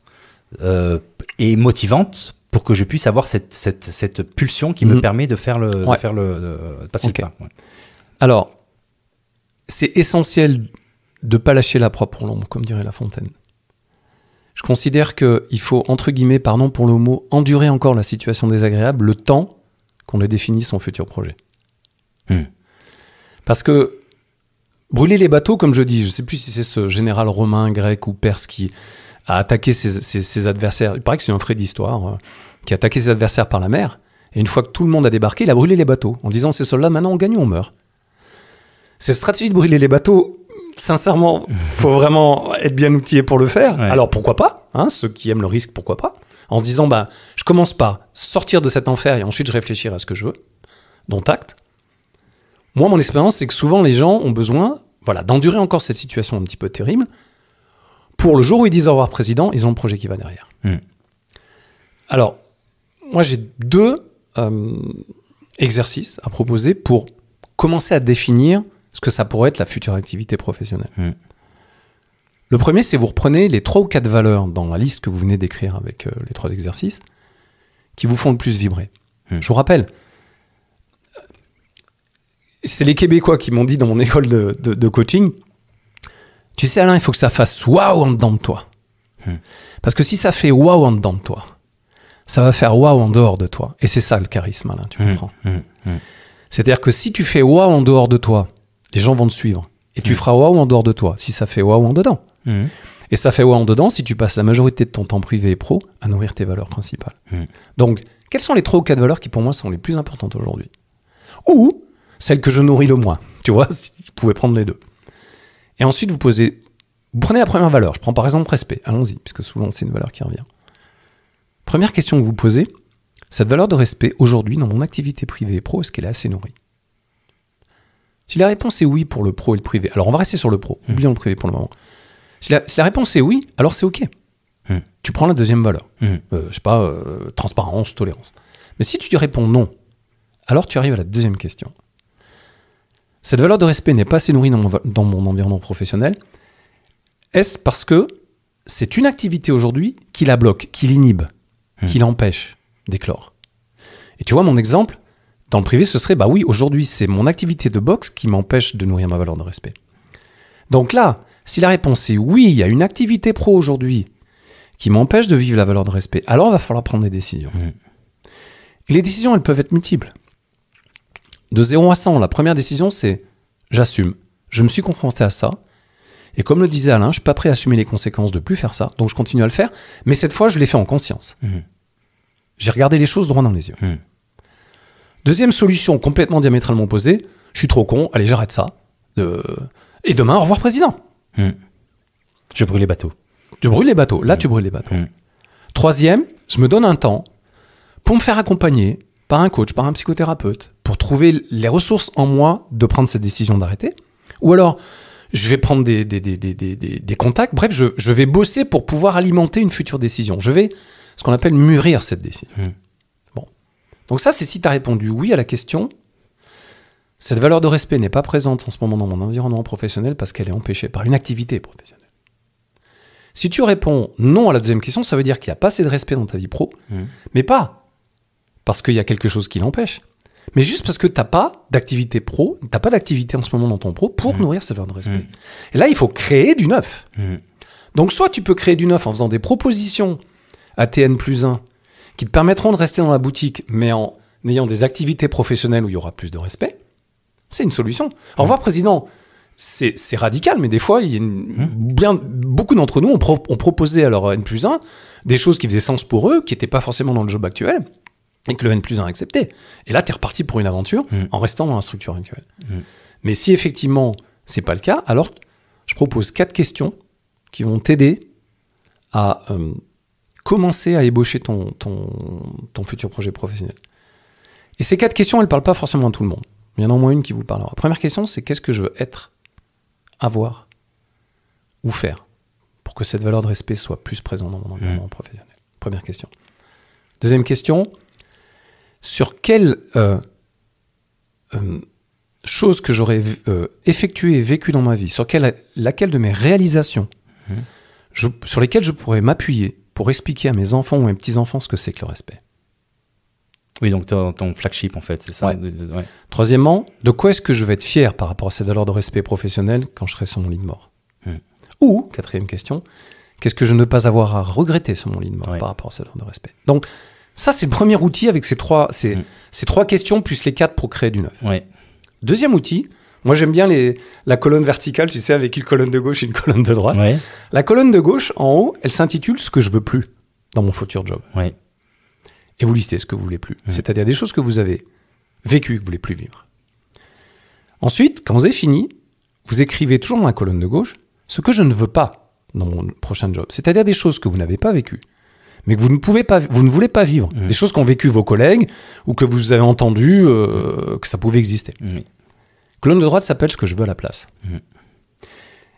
et motivante pour que je puisse avoir cette pulsion qui me permet de faire de passer le pas. Ouais. Alors, c'est essentiel de pas lâcher la proie pour l'ombre, comme dirait La Fontaine. Je considère qu'il faut, entre guillemets, pardon pour le mot, endurer encore la situation désagréable le temps qu'on ait défini son futur projet. Parce que brûler les bateaux, comme je dis, je ne sais plus si c'est ce général romain, grec ou perse qui a attaqué ses adversaires, il paraît que c'est un fait d'histoire, qui a attaqué ses adversaires par la mer, et une fois que tout le monde a débarqué, il a brûlé les bateaux, en disant ces soldats, maintenant on gagne ou on meurt. Cette stratégie de brûler les bateaux, sincèrement, faut vraiment être bien outillé pour le faire. Ouais. Alors pourquoi pas, ceux qui aiment le risque, pourquoi pas, en se disant je commence par sortir de cet enfer et ensuite je réfléchirai à ce que je veux, dont acte. Moi, mon expérience, c'est que souvent les gens ont besoin d'endurer encore cette situation un petit peu terrible pour le jour où ils disent au revoir président, ils ont le projet qui va derrière. Alors, moi j'ai 2 exercices à proposer pour commencer à définir ce que ça pourrait être la future activité professionnelle. Le premier, c'est vous reprenez les 3 ou 4 valeurs dans la liste que vous venez d'écrire avec les 3 exercices qui vous font le plus vibrer. Je vous rappelle, c'est les Québécois qui m'ont dit dans mon école de coaching, tu sais Alain, il faut que ça fasse waouh en dedans de toi. Parce que si ça fait waouh en dedans de toi, ça va faire waouh en dehors de toi. Et c'est ça le charisme, Alain, tu comprends. C'est-à-dire que si tu fais waouh en dehors de toi, les gens vont te suivre. Et tu feras waouh en dehors de toi, si ça fait waouh en dedans. Et ça fait waouh en dedans si tu passes la majorité de ton temps privé et pro à nourrir tes valeurs principales. Donc, quelles sont les 3 ou 4 valeurs qui pour moi sont les plus importantes aujourd'hui? Ou celles que je nourris le moins. Tu vois, si vous pouvez prendre les 2. Et ensuite, vous prenez la première valeur. Je prends par exemple respect. Allons-y, puisque souvent c'est une valeur qui revient. Première question que vous posez, cette valeur de respect, aujourd'hui, dans mon activité privée et pro, est-ce qu'elle est assez nourrie? Si la réponse est oui pour le pro et le privé, alors on va rester sur le pro, oublions le privé pour le moment. Si la réponse est oui, alors c'est OK. Tu prends la deuxième valeur. Je sais pas, transparence, tolérance. Mais si tu lui réponds non, alors tu arrives à la deuxième question. Cette valeur de respect n'est pas assez nourrie dans mon environnement professionnel. Est-ce parce que c'est une activité aujourd'hui qui la bloque, qui l'inhibe, qui l'empêche d'éclore? Et tu vois, mon exemple, dans le privé, ce serait, bah oui, aujourd'hui, c'est mon activité de boxe qui m'empêche de nourrir ma valeur de respect. Donc là, si la réponse est oui, il y a une activité pro aujourd'hui qui m'empêche de vivre la valeur de respect, alors il va falloir prendre des décisions. Et les décisions, elles peuvent être multiples. De 0 à 100, la première décision, c'est j'assume. Je me suis confronté à ça. Et comme le disait Alain, je suis pas prêt à assumer les conséquences de plus faire ça. Donc je continue à le faire. Mais cette fois, je l'ai fait en conscience. J'ai regardé les choses droit dans les yeux. Deuxième solution, complètement diamétralement opposée. Je suis trop con. Allez, j'arrête ça. Et demain, au revoir président. Je brûle les bateaux. Tu brûles les bateaux. Là, tu brûles les bateaux. Troisième, je me donne un temps pour me faire accompagner par un coach, par un psychothérapeute, pour trouver les ressources en moi de prendre cette décision d'arrêter. Ou alors, je vais prendre des contacts. Bref, je vais bosser pour pouvoir alimenter une future décision. Je vais, ce qu'on appelle, mûrir cette décision. Bon. Donc ça, c'est si tu as répondu oui à la question. Cette valeur de respect n'est pas présente en ce moment dans mon environnement professionnel parce qu'elle est empêchée par une activité professionnelle. Si tu réponds non à la deuxième question, ça veut dire qu'il n'y a pas assez de respect dans ta vie pro, mais pas parce qu'il y a quelque chose qui l'empêche, mais juste parce que tu n'as pas d'activité pro, tu n'as pas d'activité en ce moment dans ton pro pour nourrir cette valeur de respect. Et là, il faut créer du neuf. Donc, soit tu peux créer du neuf en faisant des propositions à TN+1 qui te permettront de rester dans la boutique, mais en ayant des activités professionnelles où il y aura plus de respect. C'est une solution. Au revoir, président. C'est radical, mais des fois, il y a beaucoup d'entre nous ont proposé à leur N+1 des choses qui faisaient sens pour eux, qui n'étaient pas forcément dans le job actuel, et que le N+1 a accepté. Et là, tu es reparti pour une aventure en restant dans la structure actuelle. Mais si effectivement, c'est pas le cas, alors je propose 4 questions qui vont t'aider à commencer à ébaucher ton futur projet professionnel. Et ces 4 questions, elles ne parlent pas forcément à tout le monde. Il y en a au moins une qui vous parlera. Première question, c'est qu'est-ce que je veux être, avoir ou faire pour que cette valeur de respect soit plus présente dans mon environnement professionnel. Première question. Deuxième question, sur quelle chose que j'aurais effectuée et vécue dans ma vie, sur laquelle de mes réalisations, sur lesquelles je pourrais m'appuyer pour expliquer à mes enfants ou à mes petits-enfants ce que c'est que le respect. Oui, donc ton flagship, en fait, c'est ça. Ouais. Troisièmement, de quoi est-ce que je vais être fier par rapport à cette valeur de respect professionnel quand je serai sur mon lit de mort? Ou, quatrième question, qu'est-ce que je ne veux pas avoir à regretter sur mon lit de mort par rapport à cette valeur de respect? Donc, ça, c'est le premier outil avec ces trois questions plus les 4 pour créer du neuf. Deuxième outil, moi j'aime bien la colonne verticale, tu sais, avec une colonne de gauche et une colonne de droite. La colonne de gauche, en haut, elle s'intitule « Ce que je veux plus dans mon futur job ». Et vous listez ce que vous voulez plus. C'est-à-dire des choses que vous avez vécues, que vous voulez plus vivre. Ensuite, quand vous avez fini, vous écrivez toujours dans la colonne de gauche ce que je ne veux pas dans mon prochain job. C'est-à-dire des choses que vous n'avez pas vécues, mais que vous ne voulez pas vivre. Des choses qu'ont vécu vos collègues ou que vous avez entendu que ça pouvait exister. Colonne de droite s'appelle ce que je veux à la place.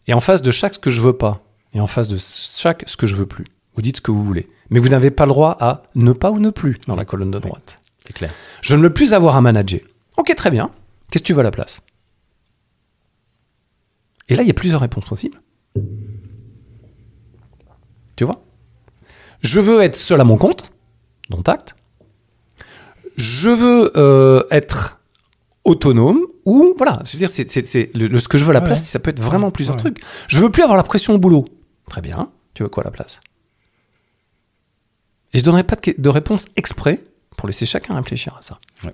Et en face de chaque ce que je veux pas, et en face de chaque ce que je veux plus, vous dites ce que vous voulez. Mais vous n'avez pas le droit à ne pas ou ne plus dans la colonne de droite. C'est clair. Je ne veux plus avoir à manager. Ok, très bien. Qu'est-ce que tu veux à la place? Et là, il y a plusieurs réponses possibles. Tu vois? Je veux être seul à mon compte, dont acte. Je veux être autonome, ou voilà. C'est-à-dire, c'est ce que je veux à la place, ça peut être vraiment plusieurs trucs. Je veux plus avoir la pression au boulot. Très bien. Tu veux quoi à la place? Et je ne donnerai pas de réponse exprès pour laisser chacun réfléchir à ça. Ouais.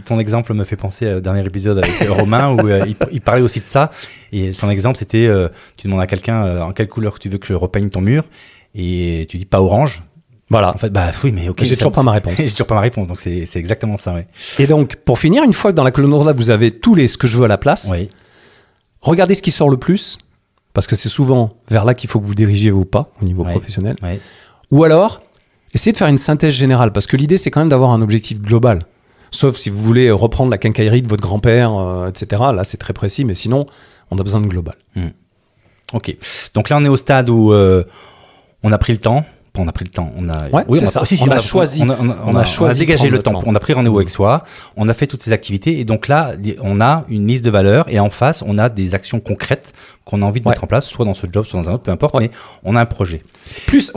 Ton exemple me fait penser au dernier épisode avec Romain où il parlait aussi de ça. Et son exemple, c'était tu demandes à quelqu'un en quelle couleur tu veux que je repeigne ton mur et tu dis pas orange. Voilà. En fait, bah oui, mais ok. J'ai toujours pas ma réponse. J'ai toujours pas ma réponse, donc c'est exactement ça, ouais. Et donc, pour finir, une fois que dans la colonne là, vous avez tous les ce que je veux à la place, Oui. regardez ce qui sort le plus, parce que c'est souvent vers là qu'il faut que vous dirigez ou pas au niveau Ouais. professionnel. Ouais. Ou alors, essayez de faire une synthèse générale, parce que l'idée, c'est quand même d'avoir un objectif global. Sauf si vous voulez reprendre la quincaillerie de votre grand-père, etc. Là, c'est très précis, mais sinon, on a besoin de global. Ok. Donc là, on est au stade où on a pris le temps. On a pris le temps. On a, Ouais, c'est ça. On a choisi. On a choisi de dégagé prendre le temps. On a pris rendez-vous avec soi. On a fait toutes ces activités. Et donc là, on a une liste de valeurs. Et en face, on a des actions concrètes qu'on a envie de mettre en place, soit dans ce job, soit dans un autre, peu importe. Mais on a un projet. Plus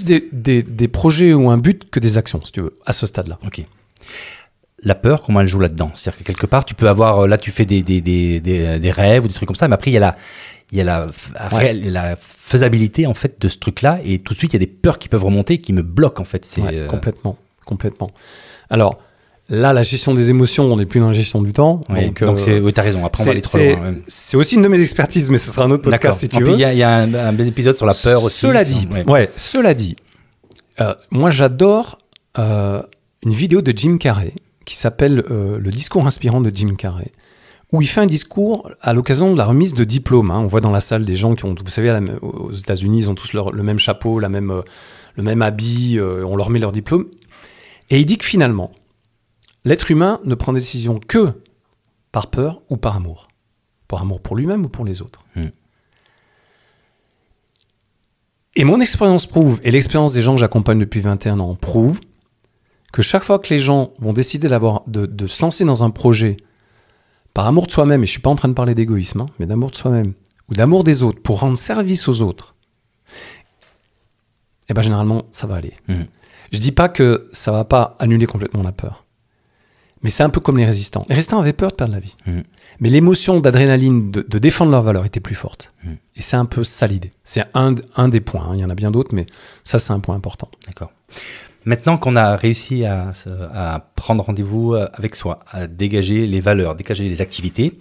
des projets ou un but que des actions, si tu veux, à ce stade-là. Ok. La peur, comment elle joue là-dedans? C'est-à-dire que quelque part, tu peux avoir, là, tu fais des rêves ou des trucs comme ça, mais après, il y a la faisabilité, en fait, de ce truc-là, et tout de suite, il y a des peurs qui peuvent remonter, qui me bloquent, en fait. Complètement. Alors, là, la gestion des émotions, on n'est plus dans la gestion du temps. Oui, donc oui, t'as raison, après, on va aller trop loin. Ouais. C'est aussi une de mes expertises, mais ce sera un autre podcast, si tu veux. Il y a un bon épisode sur la peur aussi. Cela dit, moi, j'adore une vidéo de Jim Carrey, qui s'appelle Le discours inspirant de Jim Carrey, où il fait un discours à l'occasion de la remise de diplômes. On voit dans la salle des gens qui ont, vous savez, aux États-Unis, ils ont tous le même chapeau, le même habit, on leur met leur diplôme. Et il dit que finalement, l'être humain ne prend des décisions que par peur ou par amour. Par amour pour lui-même ou pour les autres. Et mon expérience prouve, et l'expérience des gens que j'accompagne depuis 21 ans prouve, que chaque fois que les gens vont décider de se lancer dans un projet par amour de soi-même, et je ne suis pas en train de parler d'égoïsme, mais d'amour de soi-même, ou d'amour des autres, pour rendre service aux autres, eh ben généralement, ça va aller. Je ne dis pas que ça ne va pas annuler complètement la peur, mais c'est un peu comme les résistants. Les résistants avaient peur de perdre la vie, mais l'émotion d'adrénaline, de défendre leurs valeurs était plus forte. Et c'est un peu ça l'idée. C'est un des points, il y en a bien d'autres, mais ça, c'est un point important. D'accord. Maintenant qu'on a réussi à prendre rendez-vous avec soi, à dégager les valeurs, dégager les activités,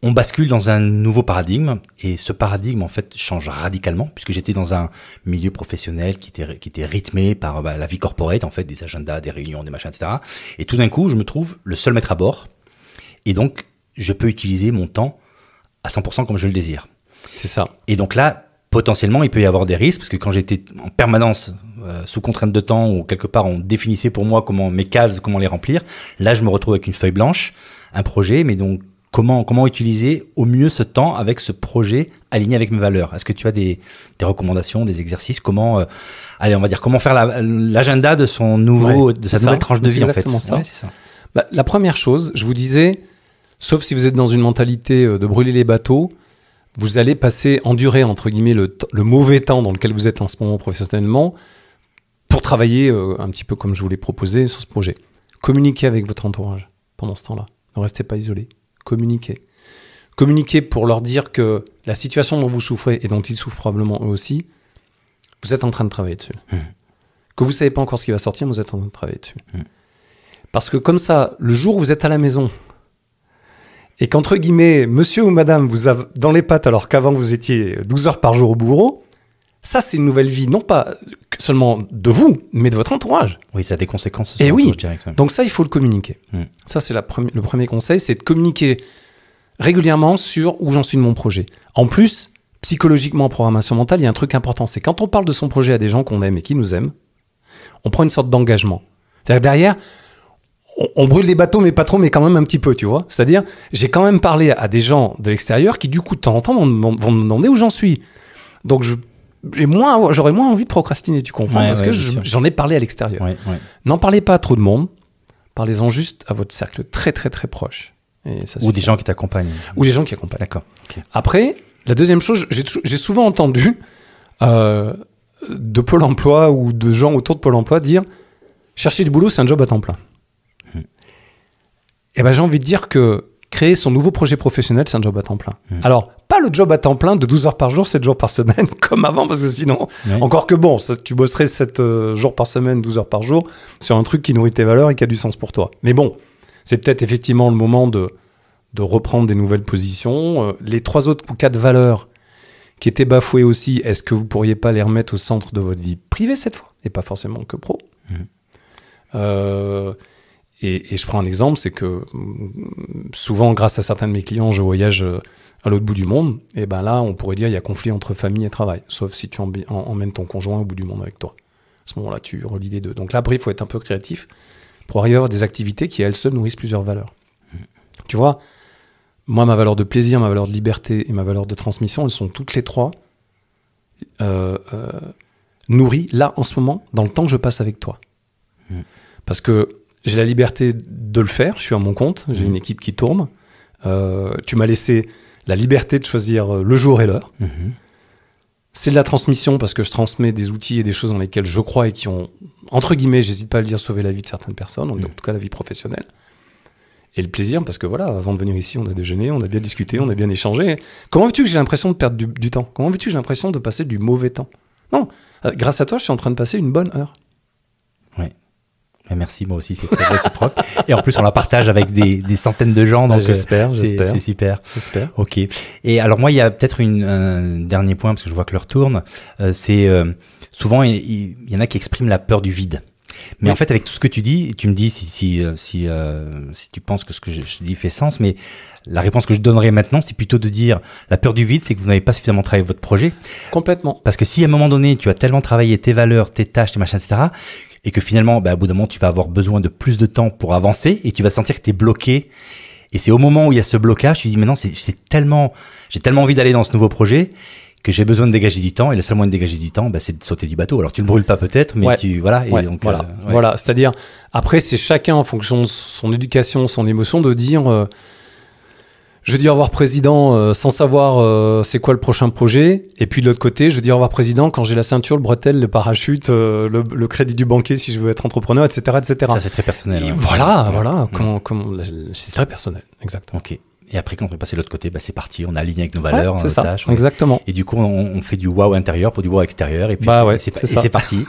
on bascule dans un nouveau paradigme. Et ce paradigme, en fait, change radicalement, puisque j'étais dans un milieu professionnel qui était rythmé par la vie corporate, en fait, des agendas, des réunions, des machins, etc. Et tout d'un coup, je me trouve le seul maître à bord. Et donc, je peux utiliser mon temps à 100% comme je le désire. C'est ça. Et donc là, potentiellement, il peut y avoir des risques, parce que quand j'étais en permanence sous contrainte de temps, ou quelque part on définissait pour moi mes cases, comment les remplir, là je me retrouve avec une feuille blanche, un projet, mais donc comment utiliser au mieux ce temps avec ce projet aligné avec mes valeurs? Est-ce que tu as des recommandations, des exercices? Comment faire l'agenda de sa nouvelle tranche de vie, en fait? Ça. Ouais, c'est ça. Bah, la première chose, je vous disais, sauf si vous êtes dans une mentalité de brûler les bateaux, vous allez endurer, entre guillemets, le mauvais temps dans lequel vous êtes en ce moment professionnellement pour travailler un petit peu comme je vous l'ai proposé sur ce projet. Communiquez avec votre entourage pendant ce temps-là. Ne restez pas isolés. Communiquez. Communiquez pour leur dire que la situation dont vous souffrez et dont ils souffrent probablement eux aussi, vous êtes en train de travailler dessus. Que vous ne savez pas encore ce qui va sortir, mais vous êtes en train de travailler dessus. Parce que comme ça, le jour où vous êtes à la maison, et qu'entre guillemets, monsieur ou madame vous a dans les pattes alors qu'avant vous étiez 12 heures par jour au bureau, ça c'est une nouvelle vie, non pas seulement de vous, mais de votre entourage. Oui, ça a des conséquences. Et oui, donc ça il faut le communiquer. Ça c'est le premier conseil, c'est de communiquer régulièrement sur où j'en suis de mon projet. En plus, psychologiquement en programmation mentale, il y a un truc important, c'est quand on parle de son projet à des gens qu'on aime et qui nous aiment, on prend une sorte d'engagement. C'est-à-dire derrière, on brûle les bateaux, mais pas trop, mais quand même un petit peu, tu vois. C'est-à-dire, j'ai quand même parlé à des gens de l'extérieur qui, du coup, de temps en temps, vont me demander où j'en suis. Donc, j'aurais moins envie de procrastiner, tu comprends, parce que j'en ai parlé à l'extérieur. N'en parlez pas à trop de monde. Parlez-en juste à votre cercle très, très, très proche. Et ça ou des gens qui t'accompagnent. Ou des gens qui accompagnent. D'accord. Okay. Après, la deuxième chose, j'ai souvent entendu de Pôle emploi ou de gens autour de Pôle emploi dire « Chercher du boulot, c'est un job à temps plein ». Eh ben, j'ai envie de dire que créer son nouveau projet professionnel, c'est un job à temps plein. Alors, pas pas le job à temps plein de 12 heures par jour, 7 jours par semaine, comme avant, parce que sinon, encore que bon, tu bosserais 7 jours par semaine, 12 heures par jour, sur un truc qui nourrit tes valeurs et qui a du sens pour toi. Mais bon, c'est peut-être effectivement le moment de reprendre des nouvelles positions. Les 3 autres ou 4 valeurs qui étaient bafouées aussi, est-ce que vous pourriez pas les remettre au centre de votre vie privée cette fois, et pas forcément que pro? Et je prends un exemple, c'est que souvent, grâce à certains de mes clients, je voyage à l'autre bout du monde. Et ben là, on pourrait dire il y a conflit entre famille et travail, sauf si tu emmènes ton conjoint au bout du monde avec toi. À ce moment-là, tu relis les deux. Donc là, après, il faut être un peu créatif pour arriver à avoir des activités qui, elles seules, nourrissent plusieurs valeurs. Tu vois, moi, ma valeur de plaisir, ma valeur de liberté et ma valeur de transmission, elles sont toutes les 3 nourries, là, en ce moment, dans le temps que je passe avec toi. Parce que j'ai la liberté de le faire, je suis à mon compte, j'ai une équipe qui tourne. Tu m'as laissé la liberté de choisir le jour et l'heure. C'est de la transmission parce que je transmets des outils et des choses dans lesquelles je crois et qui ont, entre guillemets, j'hésite pas à le dire, sauvé la vie de certaines personnes, en tout cas la vie professionnelle. Et le plaisir parce que voilà, avant de venir ici, on a déjeuné, on a bien discuté, on a bien échangé. Comment veux-tu que j'ai l'impression de perdre du temps? Comment veux-tu que j'ai l'impression de passer du mauvais temps? Non, grâce à toi, je suis en train de passer une bonne heure. Ouais. Merci, moi aussi, c'est très réciproque. Et en plus, on la partage avec des centaines de gens, donc j'espère. C'est super. J'espère. Ok. Et alors moi, il y a peut-être un dernier point, parce que je vois que l'heure tourne, c'est souvent, il y en a qui expriment la peur du vide. Mais en fait, avec tout ce que tu dis, tu me dis si tu penses que ce que je dis fait sens, mais la réponse que je donnerais maintenant, c'est plutôt de dire la peur du vide, c'est que vous n'avez pas suffisamment travaillé votre projet. Complètement. Parce que si à un moment donné, tu as tellement travaillé tes valeurs, tes tâches, tes machins, etc., et que finalement, à bout d'un moment, tu vas avoir besoin de plus de temps pour avancer et tu vas sentir que tu es bloqué. Et c'est au moment où il y a ce blocage, tu te dis, mais non, j'ai tellement envie d'aller dans ce nouveau projet que j'ai besoin de dégager du temps. Et le seul moyen de dégager du temps, c'est de sauter du bateau. Alors, tu ne le brûles pas peut-être, mais voilà. Et donc, voilà. C'est-à-dire, après, c'est chacun en fonction de son éducation, son émotion, de dire... je dis au revoir président sans savoir c'est quoi le prochain projet. Et puis de l'autre côté, je dis au revoir président quand j'ai la ceinture, le bretelle, le parachute, le crédit du banquier si je veux être entrepreneur, etc. etc. Ça, c'est très personnel. Et voilà. C'est très personnel, exactement. Ok. Et après, quand on est passé de l'autre côté, c'est parti. On a aligné avec nos valeurs, c'est ça, tâches. Exactement. Et du coup, on fait du wow intérieur pour du wow extérieur. Et puis, c'est parti.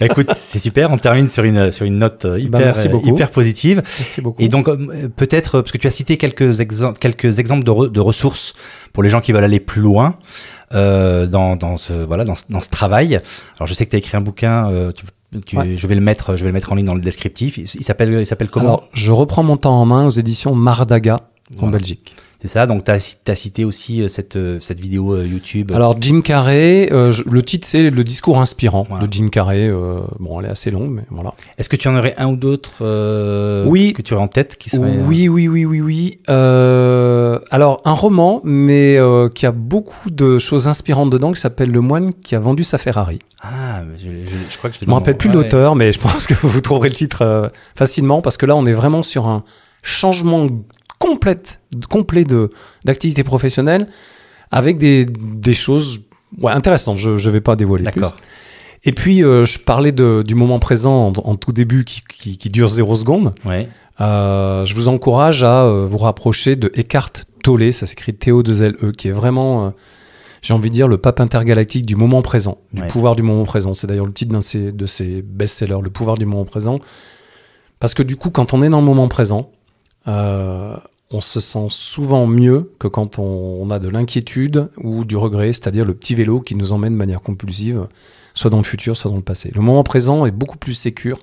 Écoute, c'est super. On termine sur une note hyper positive. Merci beaucoup. Et donc, peut-être, parce que tu as cité quelques exemples de ressources pour les gens qui veulent aller plus loin dans ce travail. Alors, je sais que tu as écrit un bouquin. Je vais le mettre en ligne dans le descriptif. Il s'appelle comment? Alors, je reprends mon temps en main aux éditions Mardaga en Belgique. C'est ça, donc tu as cité aussi cette vidéo YouTube. Alors Jim Carrey, le titre c'est Le discours inspirant de Jim Carrey. Bon, elle est assez longue, mais voilà. Est-ce que tu en aurais un ou d'autres que tu aurais en tête qui serait... Oui. Alors un roman, mais qui a beaucoup de choses inspirantes dedans, qui s'appelle Le moine qui a vendu sa Ferrari. Ah, je crois que je me rappelle plus l'auteur, mais je pense que vous trouverez le titre facilement, parce que là on est vraiment sur un changement complet d'activité professionnelle avec des choses intéressantes. Je ne vais pas dévoiler plus. Et puis, je parlais du moment présent en tout début qui dure 0 secondes. Ouais. Je vous encourage à vous rapprocher de Eckhart Tolle, ça s'écrit T-O-2-L-E, qui est vraiment, j'ai envie de dire, le pape intergalactique du moment présent, du pouvoir du moment présent. C'est d'ailleurs le titre d'un de ses best-sellers, Le pouvoir du moment présent. Parce que du coup, quand on est dans le moment présent, on se sent souvent mieux que quand on a de l'inquiétude ou du regret, c'est-à-dire le petit vélo qui nous emmène de manière compulsive, soit dans le futur, soit dans le passé. Le moment présent est beaucoup plus sécure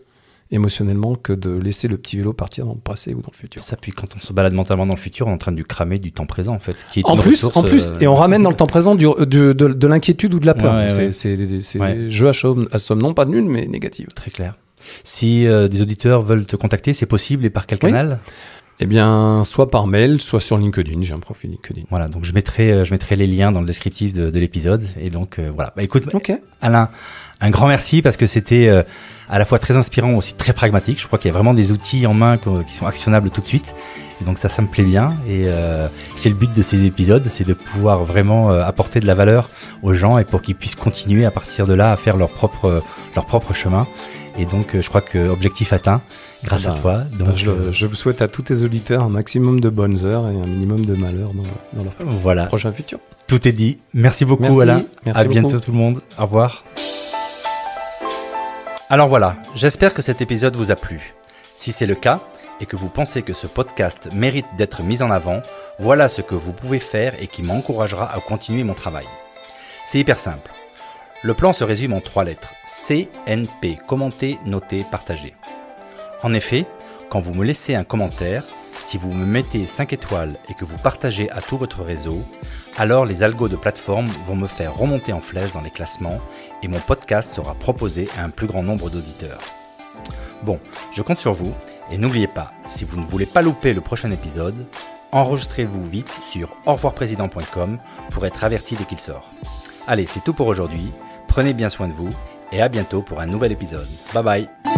émotionnellement que de laisser le petit vélo partir dans le passé ou dans le futur. Ça, puis quand on se balade mentalement dans le futur, on est en train de cramer du temps présent, en fait. Qui est en plus, et on ramène dans le temps présent de l'inquiétude ou de la peur. C'est jeu à somme non pas nulle, mais négative. Très clair. Si des auditeurs veulent te contacter, c'est possible, et par quel canal ? Eh bien, soit par mail, soit sur LinkedIn. J'ai un profil LinkedIn. Voilà, donc je mettrai les liens dans le descriptif de l'épisode. Et donc, voilà. Écoute, Alain, un grand merci parce que c'était à la fois très inspirant, aussi très pragmatique. Je crois qu'il y a vraiment des outils en main qui sont actionnables tout de suite. Et donc ça me plaît bien. Et c'est le but de ces épisodes, c'est de pouvoir vraiment apporter de la valeur aux gens et pour qu'ils puissent continuer à partir de là à faire leur propre chemin. Et donc, je crois que objectif atteint grâce à toi. Donc, je vous souhaite à tous tes auditeurs un maximum de bonnes heures et un minimum de malheur dans leur prochain futur. Tout est dit. Merci beaucoup, Alain. À bientôt tout le monde. Au revoir. Alors voilà, j'espère que cet épisode vous a plu. Si c'est le cas et que vous pensez que ce podcast mérite d'être mis en avant, voilà ce que vous pouvez faire et qui m'encouragera à continuer mon travail. C'est hyper simple. Le plan se résume en 3 lettres. CNP, commenter, noter, partager. En effet, quand vous me laissez un commentaire, si vous me mettez 5 étoiles et que vous partagez à tout votre réseau, alors les algos de plateforme vont me faire remonter en flèche dans les classements et mon podcast sera proposé à un plus grand nombre d'auditeurs. Bon, je compte sur vous et n'oubliez pas, si vous ne voulez pas louper le prochain épisode, enregistrez-vous vite sur aurevoirprésident.com pour être averti dès qu'il sort. Allez, c'est tout pour aujourd'hui. Prenez bien soin de vous et à bientôt pour un nouvel épisode. Bye bye.